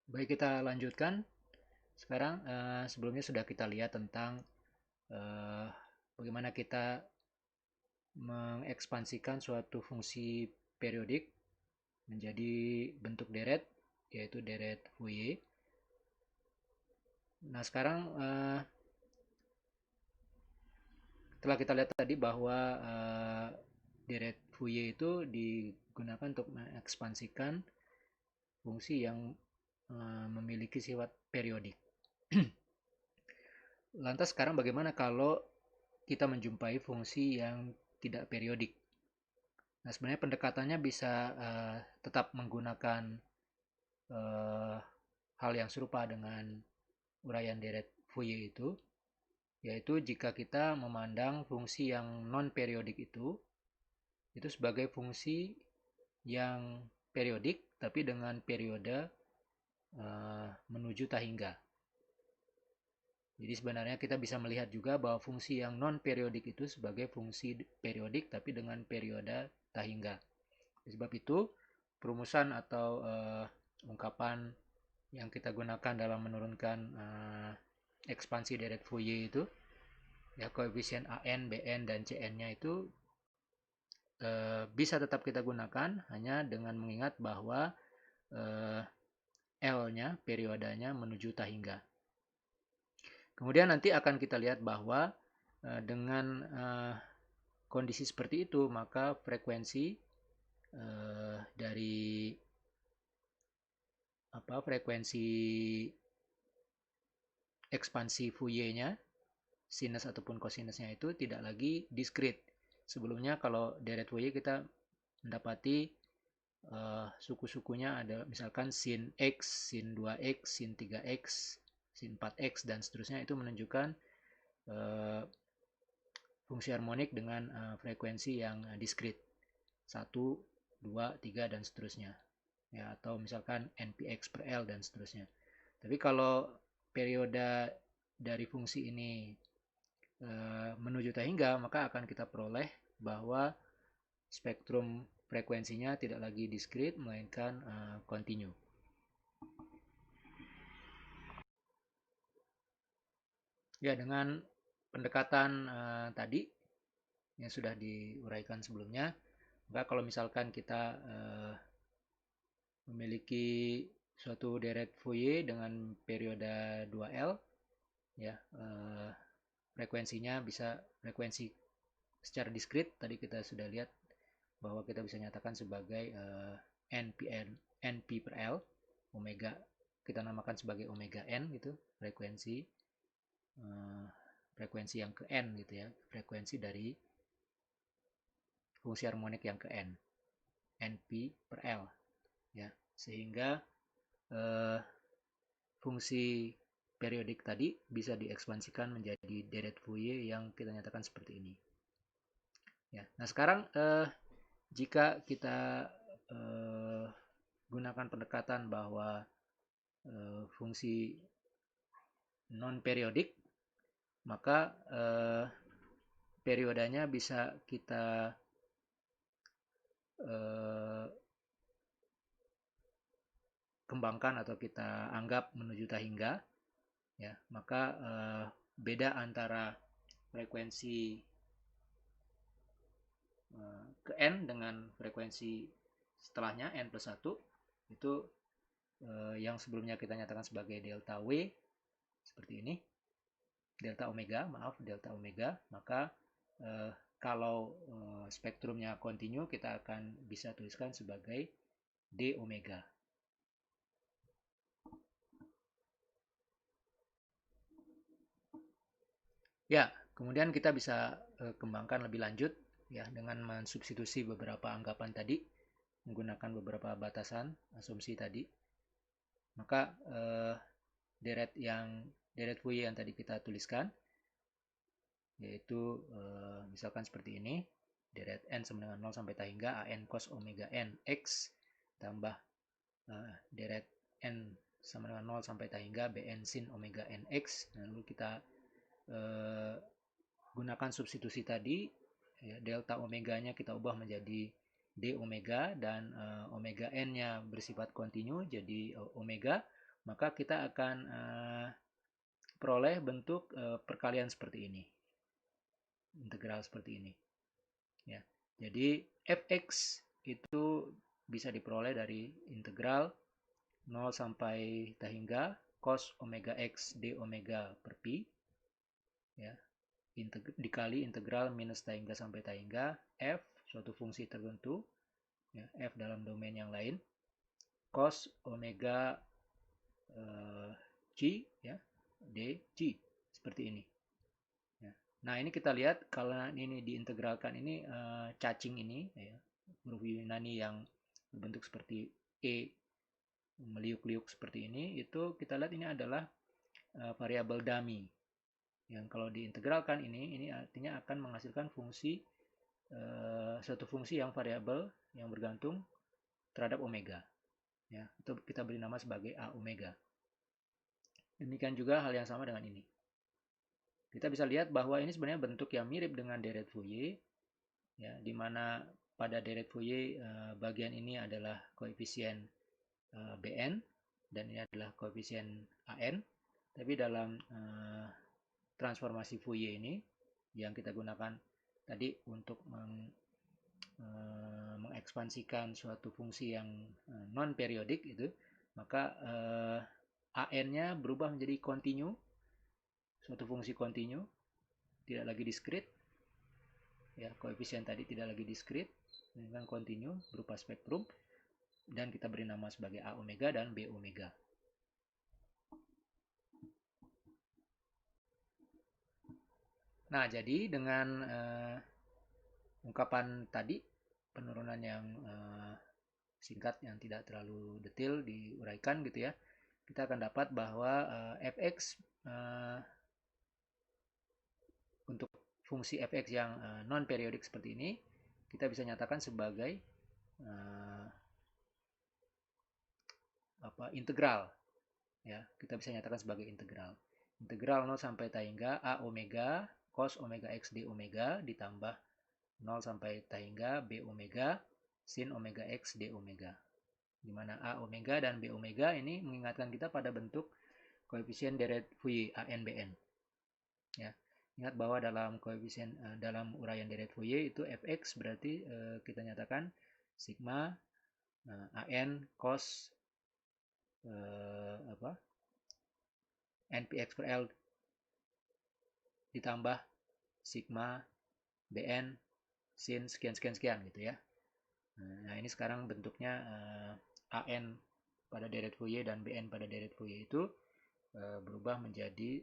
Baik, kita lanjutkan. Sekarang sebelumnya sudah kita lihat tentang eh, bagaimana kita mengekspansikan suatu fungsi periodik menjadi bentuk deret, yaitu deret Fourier. Nah, sekarang telah kita lihat tadi bahwa deret Fourier itu digunakan untuk mengekspansikan fungsi yang memiliki sifat periodik. Lantas sekarang bagaimana kalau kita menjumpai fungsi yang tidak periodik? Nah, sebenarnya pendekatannya bisa tetap menggunakan uh, hal yang serupa dengan uraian deret Fourier itu, yaitu jika kita memandang fungsi yang non-periodik itu sebagai fungsi yang periodik, tapi dengan periode menuju tak hingga. Jadi sebenarnya kita bisa melihat juga bahwa fungsi yang non-periodik itu sebagai fungsi periodik, tapi dengan periode tak hingga. Sebab itu, perumusan atau ungkapan yang kita gunakan dalam menurunkan ekspansi deret Fourier itu, ya koefisien AN, BN, dan CN-nya itu bisa tetap kita gunakan hanya dengan mengingat bahwa L-nya, periodenya menuju tak hingga. Kemudian nanti akan kita lihat bahwa dengan kondisi seperti itu, maka frekuensi dari frekuensi ekspansi Fourier-nya, sinus ataupun kosinusnya itu tidak lagi diskrit. Sebelumnya kalau deret Fourier kita mendapati suku-sukunya ada misalkan sin X, sin 2X, sin 3X, sin 4X, dan seterusnya, itu menunjukkan fungsi harmonik dengan frekuensi yang diskrit. 1, 2, 3, dan seterusnya. Ya, atau misalkan NPX per L dan seterusnya. Tapi kalau periode dari fungsi ini menuju tak hingga, maka akan kita peroleh bahwa spektrum frekuensinya tidak lagi diskrit, melainkan kontinu. Ya, dengan pendekatan tadi yang sudah diuraikan sebelumnya, maka kalau misalkan kita memiliki suatu deret Fourier dengan periode 2L, ya frekuensinya bisa frekuensi secara diskrit. Tadi kita sudah lihat bahwa kita bisa nyatakan sebagai NP per L, omega kita namakan sebagai omega n gitu, frekuensi frekuensi yang ke n gitu ya, frekuensi dari fungsi harmonik yang ke n, NP per L ya, sehingga fungsi periodik tadi bisa diekspansikan menjadi deret Fourier yang kita nyatakan seperti ini. Ya, nah sekarang jika kita gunakan pendekatan bahwa fungsi non periodik, maka periodenya bisa kita kembangkan atau kita anggap menuju tak hingga, ya, maka beda antara frekuensi ke n dengan frekuensi setelahnya n plus 1 itu yang sebelumnya kita nyatakan sebagai delta W seperti ini, delta omega, maka kalau spektrumnya kontinu, kita akan bisa tuliskan sebagai d omega. Ya, kemudian kita bisa kembangkan lebih lanjut ya dengan mensubstitusi beberapa anggapan tadi menggunakan beberapa batasan asumsi tadi. Maka deret Fourier yang tadi kita tuliskan yaitu misalkan seperti ini, deret n sama dengan 0 sampai tak hingga an cos omega n x tambah deret n sama dengan 0 sampai tak hingga bn sin omega n x. Lalu kita gunakan substitusi tadi, ya, delta omeganya kita ubah menjadi d omega dan omega n-nya bersifat kontinu jadi omega, maka kita akan peroleh bentuk perkalian seperti ini, integral seperti ini ya. Jadi fx itu bisa diperoleh dari integral 0 sampai t hingga cos omega x d omega per pi ya, dikali integral minus t hingga sampai t hingga f suatu fungsi tertentu ya, f dalam domain yang lain cos omega g ya, d g seperti ini ya. Nah ini kita lihat kalau ini diintegralkan ini cacing ini ya, huruf Yunani yang berbentuk seperti e meliuk-liuk seperti ini, itu kita lihat ini adalah variabel dummy yang kalau diintegralkan ini artinya akan menghasilkan fungsi suatu fungsi yang variabel yang bergantung terhadap omega ya, itu kita beri nama sebagai a omega. Demikian juga hal yang sama dengan ini. Kita bisa lihat bahwa ini sebenarnya bentuk yang mirip dengan deret Fourier ya, di mana pada deret Fourier bagian ini adalah koefisien Bn dan ini adalah koefisien An, tapi dalam transformasi Fourier ini yang kita gunakan tadi untuk mengekspansikan suatu fungsi yang non periodik itu, maka An-nya berubah menjadi kontinu, suatu fungsi kontinu, tidak lagi diskrit ya, koefisien tadi tidak lagi diskrit, dengan kontinu berupa spektrum, dan kita beri nama sebagai A omega dan B omega. Nah, jadi dengan ungkapan tadi, penurunan yang singkat yang tidak terlalu detail diuraikan gitu ya, kita akan dapat bahwa fx untuk fungsi fx yang non periodik seperti ini kita bisa nyatakan sebagai integral ya, kita bisa nyatakan sebagai integral 0 sampai t hingga a omega cos omega x d omega ditambah 0 sampai t hingga b omega sin omega x d omega, di mana a omega dan b omega ini mengingatkan kita pada bentuk koefisien deret Fourier ANBN ya. Ingat bahwa dalam koefisien dalam uraian deret Fourier itu fx berarti kita nyatakan sigma an cos npx per L ditambah sigma bn sin sekian gitu ya. Nah ini sekarang bentuknya an pada deret Fourier dan bn pada deret Fourier itu berubah menjadi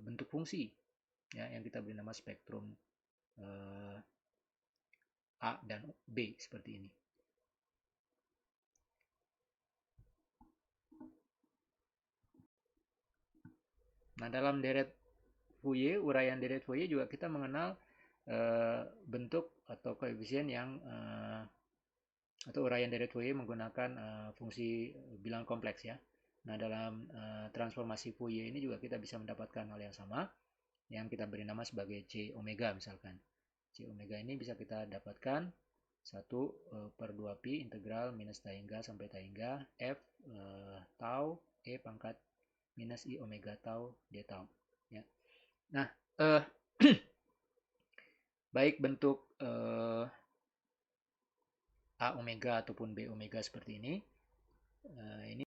bentuk fungsi ya, yang kita beri nama spektrum A dan B seperti ini. Nah dalam deret Fourier, uraian deret Fourier juga kita mengenal bentuk atau koefisien yang atau uraian deret Fourier menggunakan fungsi bilangan kompleks ya. Nah dalam transformasi Fourier ini juga kita bisa mendapatkan hal yang sama yang kita beri nama sebagai C omega misalkan. C omega ini bisa kita dapatkan 1 per 2 pi integral minus t hingga sampai t hingga f tau e pangkat minus i omega tau d tau ya. Nah baik bentuk A omega ataupun B omega seperti ini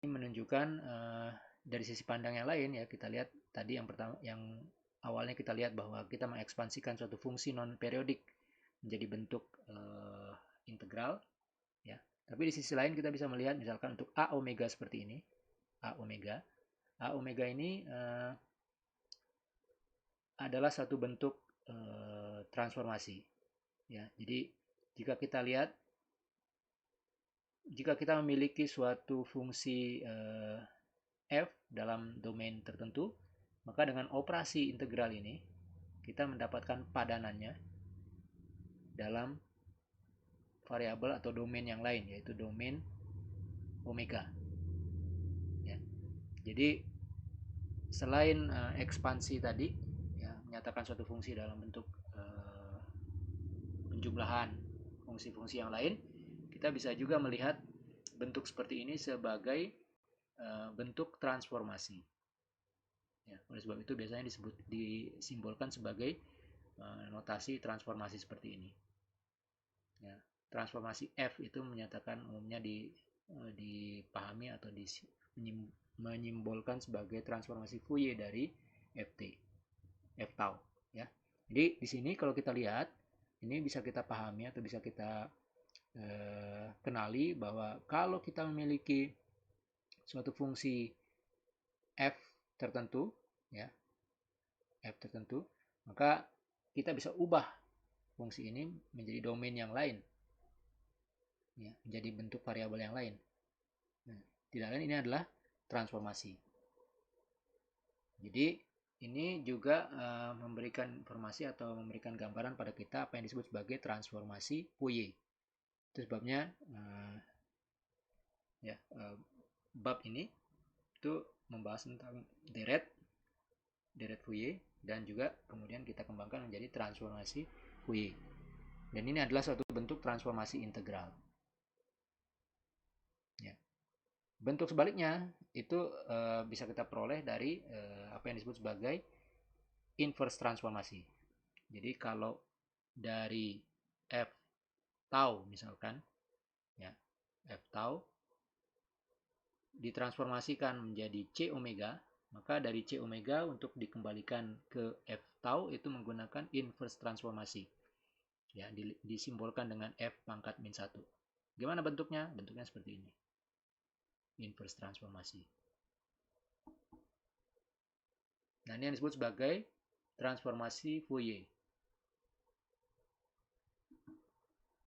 menunjukkan dari sisi pandang yang lain ya. Kita lihat tadi yang pertama, yang awalnya kita lihat bahwa kita mengekspansikan suatu fungsi non periodik menjadi bentuk integral ya. Tapi di sisi lain kita bisa melihat misalkan untuk A omega seperti ini, A omega ini adalah satu bentuk transformasi ya. Jadi jika kita lihat, jika kita memiliki suatu fungsi f dalam domain tertentu, maka dengan operasi integral ini kita mendapatkan padanannya dalam variabel atau domain yang lain, yaitu domain omega ya. Jadi selain ekspansi tadi ya, menyatakan suatu fungsi dalam bentuk penjumlahan fungsi-fungsi yang lain, kita bisa juga melihat bentuk seperti ini sebagai bentuk transformasi. Ya, oleh sebab itu biasanya disimbolkan sebagai notasi transformasi seperti ini. Ya, transformasi F itu menyatakan umumnya dipahami atau menyimbolkan sebagai transformasi Fourier dari F tau. Ya, jadi di sini kalau kita lihat ini bisa kita pahami atau bisa kita kenali bahwa kalau kita memiliki suatu fungsi F tertentu, ya, F tertentu, maka kita bisa ubah fungsi ini menjadi domain yang lain, ya, menjadi bentuk variabel yang lain. Nah, tidak lain ini adalah transformasi. Jadi ini juga memberikan informasi atau memberikan gambaran pada kita apa yang disebut sebagai transformasi Fourier. Itu sebabnya bab ini itu membahas tentang deret Fourier dan juga kemudian kita kembangkan menjadi transformasi Fourier. Dan ini adalah suatu bentuk transformasi integral. Ya. Bentuk sebaliknya itu bisa kita peroleh dari apa yang disebut sebagai inverse transformasi. Jadi kalau dari F tau misalkan, ya, F tau ditransformasikan menjadi C omega, maka dari C omega untuk dikembalikan ke F tau itu menggunakan inverse transformasi. Ya, disimbolkan dengan F pangkat min 1. Gimana bentuknya? Bentuknya seperti ini. Inverse transformasi. Nah, ini yang disebut sebagai transformasi Fourier.